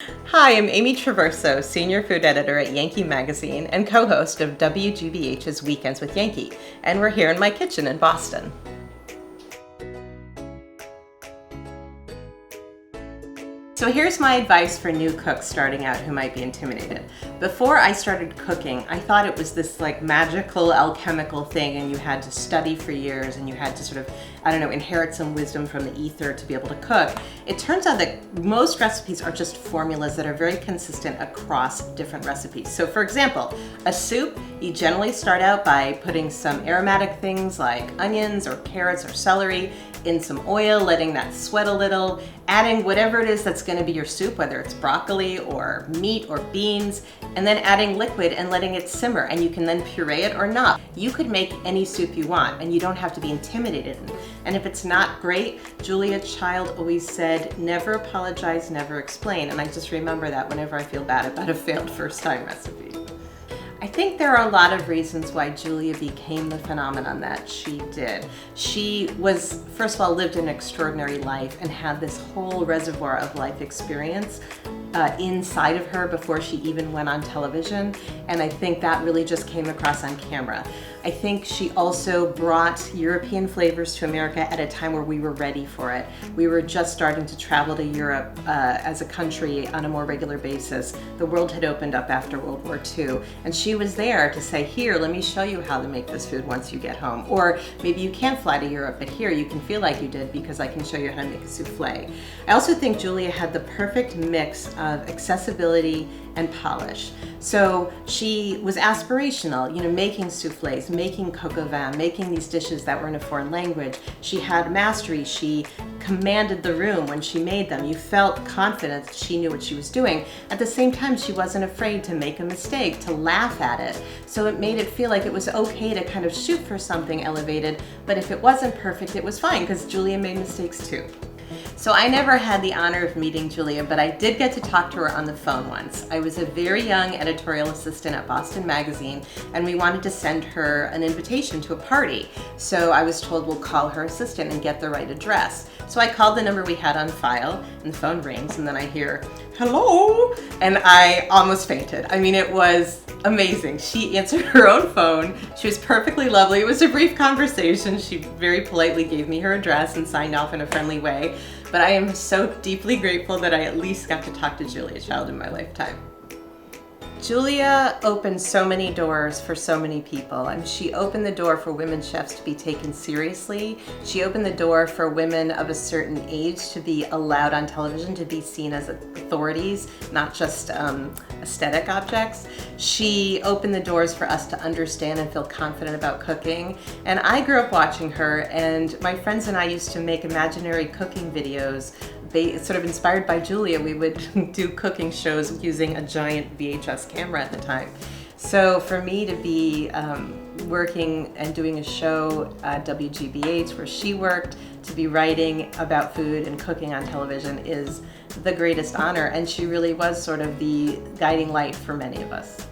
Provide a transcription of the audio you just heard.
Hi, I'm Amy Traverso, Senior Food Editor at Yankee Magazine and co-host of WGBH's Weekends with Yankee, and we're here in my kitchen in Boston. So here's my advice for new cooks starting out who might be intimidated. Before I started cooking, I thought it was this like magical alchemical thing and you had to study for years and you had to sort of, inherit some wisdom from the ether to be able to cook. It turns out that most recipes are just formulas that are very consistent across different recipes. So for example, a soup, you generally start out by putting some aromatic things like onions or carrots or celery in some oil, letting that sweat a little, adding whatever it is that's going to be your soup, whether it's broccoli or meat or beans, and then adding liquid and letting it simmer, and you can then puree it or not. You could make any soup you want and you don't have to be intimidated. And if it's not great, Julia Child always said, never apologize, never explain. And I just remember that whenever I feel bad about a failed first time recipe. I think there are a lot of reasons why Julia became the phenomenon that she did. She was, first of all, lived an extraordinary life and had this whole reservoir of life experience inside of her before she even went on television, and I think that really just came across on camera. I think she also brought European flavors to America at a time where we were ready for it. We were just starting to travel to Europe as a country on a more regular basis. The world had opened up after World War II, and she was there to say, here, let me show you how to make this food once you get home. Or maybe you can't fly to Europe, but here you can feel like you did because I can show you how to make a souffle. I also think Julia had the perfect mix of accessibility and polish. So she was aspirational, making souffles, making coq au vin, making these dishes that were in a foreign language. She had mastery. She commanded the room when she made them. You felt confident that she knew what she was doing. At the same time, she wasn't afraid to make a mistake, to laugh at it. So it made it feel like it was okay to kind of shoot for something elevated, but if it wasn't perfect, it was fine because Julia made mistakes too. So I never had the honor of meeting Julia, but I did get to talk to her on the phone once. I was a very young editorial assistant at Boston Magazine, and we wanted to send her an invitation to a party. So I was told we'll call her assistant and get the right address. So I called the number we had on file, and the phone rings, and then I hear, hello, and I almost fainted. I mean, it was amazing. She answered her own phone. She was perfectly lovely. It was a brief conversation. She very politely gave me her address and signed off in a friendly way. But I am so deeply grateful that I at least got to talk to Julia Child in my lifetime. Julia opened so many doors for so many people. I mean, she opened the door for women chefs to be taken seriously. She opened the door for women of a certain age to be allowed on television, to be seen as authorities, not just aesthetic objects. She opened the doors for us to understand and feel confident about cooking. And I grew up watching her, and my friends and I used to make imaginary cooking videos. They sort of inspired by Julia. We would do cooking shows using a giant VHS camera at the time. So for me to be working and doing a show at WGBH where she worked, to be writing about food and cooking on television is the greatest honor, and she really was sort of the guiding light for many of us.